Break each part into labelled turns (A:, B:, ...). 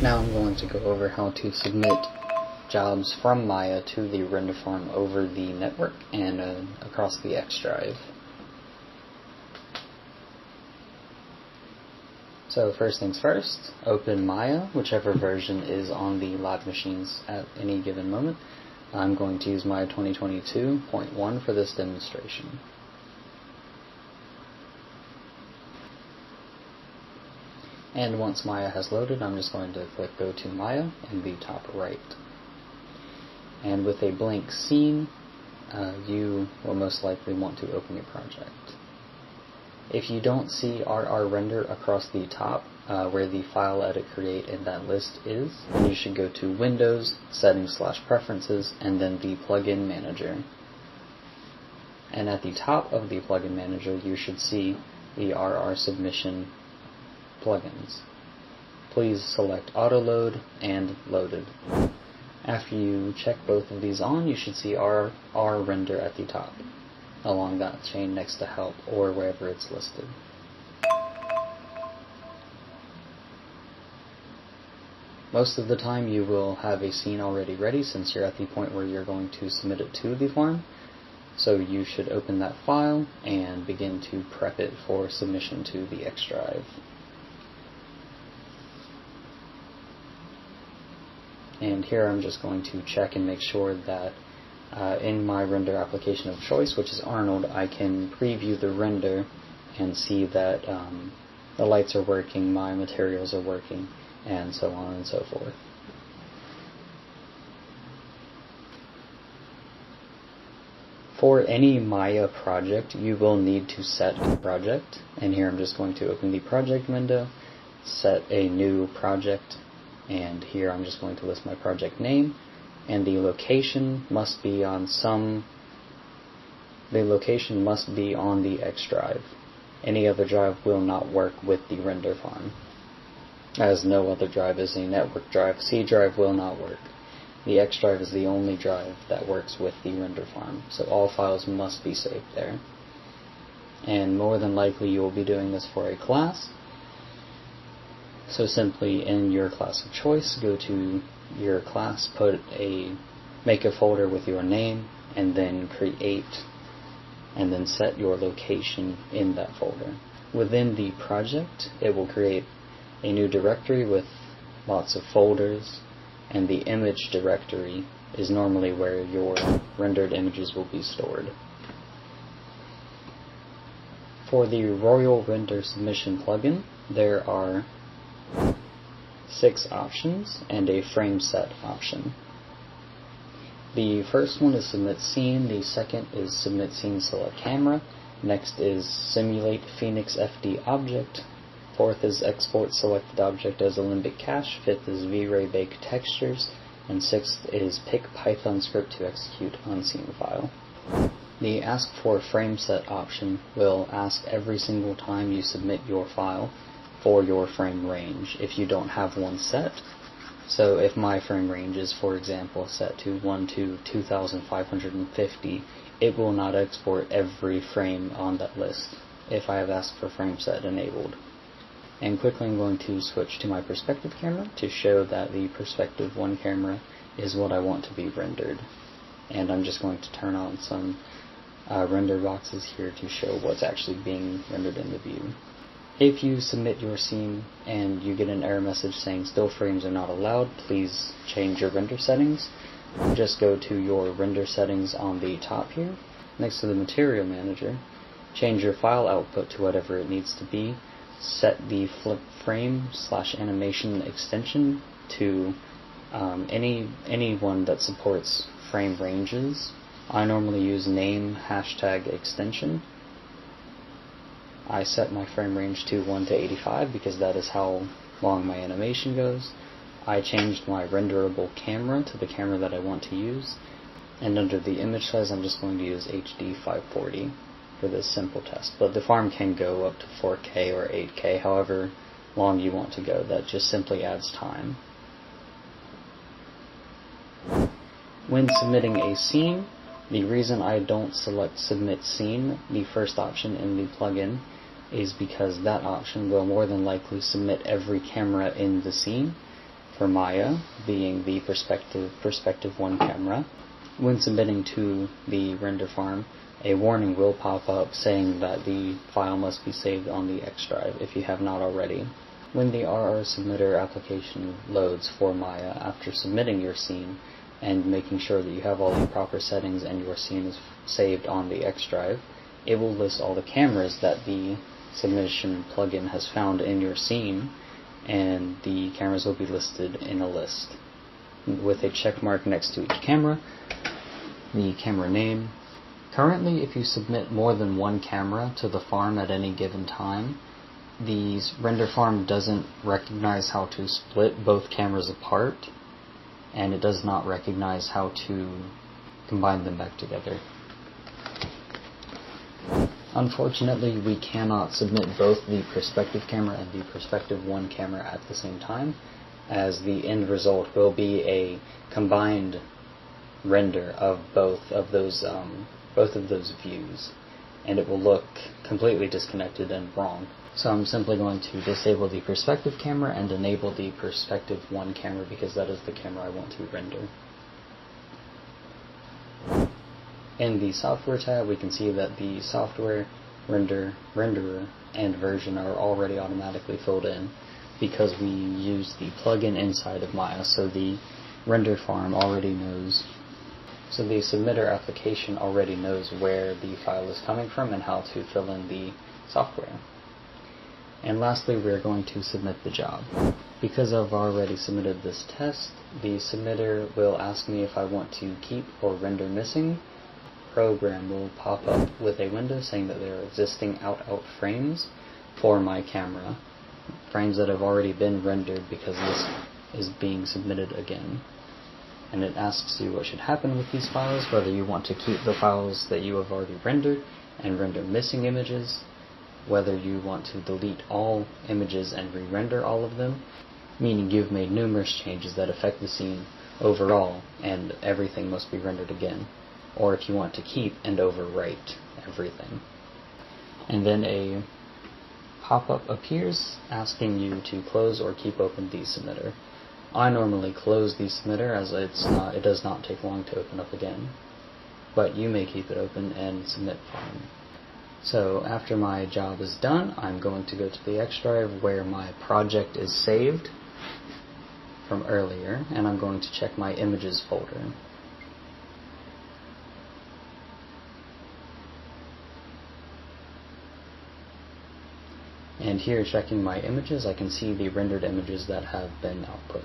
A: Now I'm going to go over how to submit jobs from Maya to the render farm over the network and across the X drive. So first things first, open Maya, whichever version is on the live machines at any given moment. I'm going to use Maya 2022.1 for this demonstration. And once Maya has loaded, I'm just going to click Go to Maya in the top right. And with a blank scene, you will most likely want to open your project. If you don't see RR Render across the top where the File, Edit, Create in that list is, then you should go to Windows, Settings/Preferences, and then the Plugin Manager. And at the top of the Plugin Manager, you should see the RR Submission plugins. Please select Auto Load and Loaded. After you check both of these on, you should see RR Render at the top, along that chain next to Help or wherever it's listed. Most of the time you will have a scene already ready since you're at the point where you're going to submit it to the farm. So you should open that file and begin to prep it for submission to the X drive. And here I'm just going to check and make sure that in my render application of choice, which is Arnold, I can preview the render and see that the lights are working, my materials are working, and so on and so forth. For any Maya project, you will need to set a project, and here I'm just going to open the project window, set a new project, and here I'm just going to list my project name, and the location must be on the X drive. Any other drive will not work with the render farm, as no other drive is a network drive. C drive will not work. The X drive is the only drive that works with the render farm, so all files must be saved there. And more than likely you will be doing this for a class. So simply in your class of choice, go to your class, make a folder with your name, and then create, and then set your location in that folder. Within the project, it will create a new directory with lots of folders, and the image directory is normally where your rendered images will be stored. For the Royal Render Submission plugin, there are 6 options and a frame set option. The first one is Submit Scene, the second is Submit Scene Select Camera, next is Simulate Phoenix FD Object, fourth is Export Selected Object as a Limbic Cache, fifth is V-Ray Bake Textures, and sixth is Pick Python Script to Execute on Scene File. The Ask for Frame Set option will ask every single time you submit your file for your frame range if you don't have one set. So if my frame range is, for example, set to 1 to 2550, it will not export every frame on that list if I have asked for frame set enabled. And quickly I'm going to switch to my perspective camera to show that the perspective 1 camera is what I want to be rendered. And I'm just going to turn on some render boxes here to show what's actually being rendered in the view. If you submit your scene and you get an error message saying still frames are not allowed, please change your render settings. Just go to your render settings on the top here, next to the material manager. Change your file output to whatever it needs to be. Set the flip frame/animation extension to any one that supports frame ranges. I normally use name #extension. I set my frame range to 1 to 85 because that is how long my animation goes. I changed my renderable camera to the camera that I want to use, and under the image size I'm just going to use HD 540 for this simple test. But the farm can go up to 4K or 8K, however long you want to go. That just simply adds time. When submitting a scene, the reason I don't select Submit Scene, the first option in the plugin, is because that option will more than likely submit every camera in the scene. for Maya, being the perspective 1 camera. When submitting to the render farm, a warning will pop up saying that the file must be saved on the X drive if you have not already. When the RR Submitter application loads for Maya after submitting your scene and making sure that you have all the proper settings and your scene is saved on the X drive, it will list all the cameras that the submission plugin has found in your scene, and the cameras will be listed in a list with a check mark next to each camera, the camera name. Currently, if you submit more than one camera to the farm at any given time, the render farm doesn't recognize how to split both cameras apart, and it does not recognize how to combine them back together. Unfortunately, we cannot submit both the perspective camera and the perspective 1 camera at the same time, as the end result will be a combined render of both of those views, and it will look completely disconnected and wrong. So I'm simply going to disable the perspective camera and enable the perspective 1 camera, because that is the camera I want to render. In the software tab, we can see that the software, renderer, and version are already automatically filled in because we use the plugin inside of Maya, so the render farm already knows. So the submitter application already knows where the file is coming from and how to fill in the software. And lastly, we're going to submit the job. Because I've already submitted this test, the submitter will ask me if I want to keep or render missing. Program will pop up with a window saying that there are existing out frames for my camera, frames that have already been rendered because this is being submitted again. And it asks you what should happen with these files, whether you want to keep the files that you have already rendered and render missing images, whether you want to delete all images and re-render all of them, meaning you've made numerous changes that affect the scene overall and everything must be rendered again, or if you want to keep and overwrite everything. And then a pop-up appears asking you to close or keep open the submitter. I normally close the submitter as it does not take long to open up again, but you may keep it open and submit fine. So after my job is done, I'm going to go to the X drive where my project is saved from earlier, and I'm going to check my images folder. And here, checking my images, I can see the rendered images that have been output.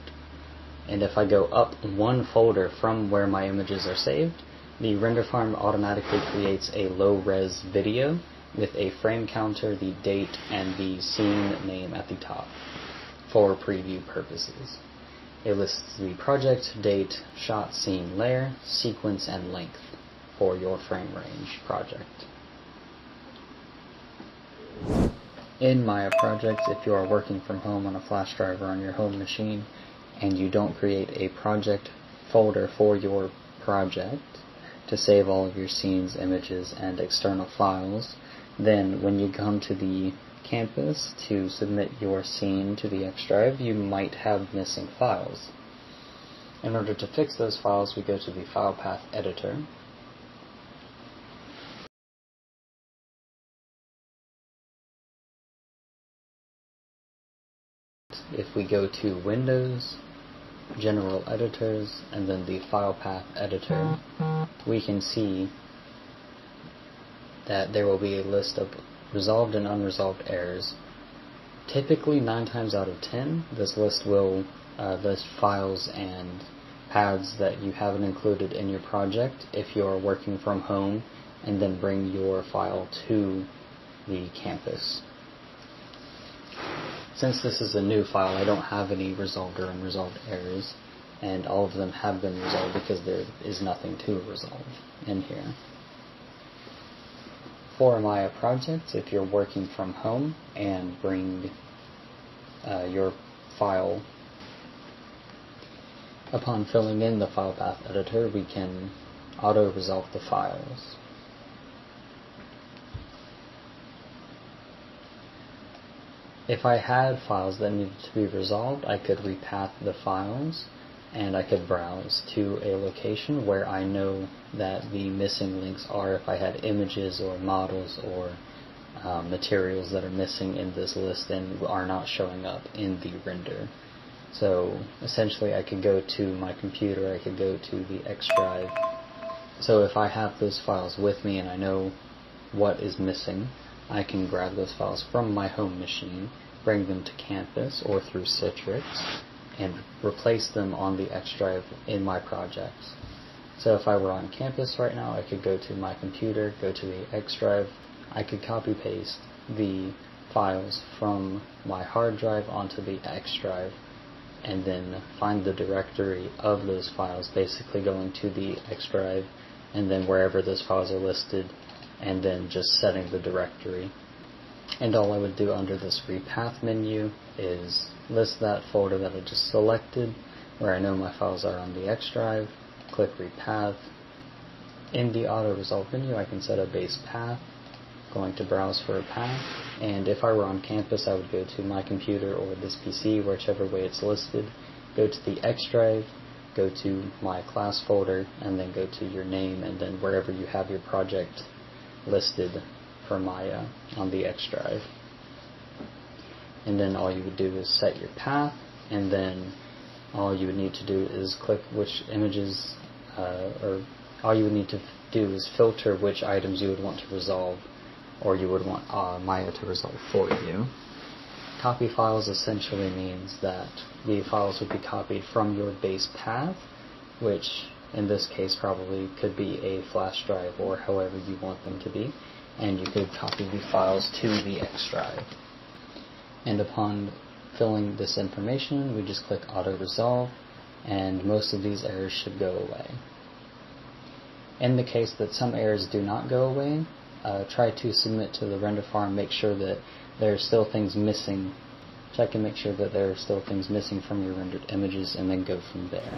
A: And if I go up one folder from where my images are saved, the render farm automatically creates a low-res video with a frame counter, the date, and the scene name at the top for preview purposes. It lists the project, date, shot, scene, layer, sequence, and length for your frame range project. In Maya projects, if you are working from home on a flash drive or on your home machine, and you don't create a project folder for your project to save all of your scenes, images, and external files, then when you come to the campus to submit your scene to the X drive, you might have missing files. In order to fix those files, we go to the file path editor. If we go to Windows, General Editors, and then the File Path Editor, we can see that there will be a list of resolved and unresolved errors. Typically, 9 times out of 10, this list will list files and paths that you haven't included in your project if you are working from home and then bring your file to the campus. Since this is a new file, I don't have any resolved or unresolved errors, and all of them have been resolved because there is nothing to resolve in here. For Maya projects, if you're working from home and bring your file, upon filling in the file path editor, we can auto-resolve the files. If I had files that needed to be resolved, I could repath the files, and I could browse to a location where I know that the missing links are, if I had images or models or materials that are missing in this list and are not showing up in the render. So essentially I could go to my computer, I could go to the X drive. So if I have those files with me and I know what is missing, I can grab those files from my home machine, bring them to campus or through Citrix, and replace them on the X drive in my projects. So if I were on campus right now, I could go to my computer, go to the X drive, I could copy paste the files from my hard drive onto the X drive, and then find the directory of those files, basically going to the X drive and then wherever those files are listed, and then just setting the directory. And all I would do under this repath menu is list that folder that I just selected where I know my files are on the X drive, click repath. In the auto resolve menu I can set a base path, going to browse for a path, and if I were on campus I would go to my computer or this PC, whichever way it's listed, go to the X drive, go to my class folder, and then go to your name, and then wherever you have your project listed for my on the X drive. And then all you would do is set your path, and then all you would need to do is click which images, or all you would need to do is filter which items you would want to resolve, or you would want Maya to resolve for you. Copy files essentially means that the files would be copied from your base path, which in this case probably could be a flash drive or however you want them to be, and you could copy the files to the X drive. And upon filling this information, we just click auto resolve, and most of these errors should go away. In the case that some errors do not go away, try to submit to the render farm, make sure that there are still things missing. Check and make sure that there are still things missing from your rendered images, and then go from there.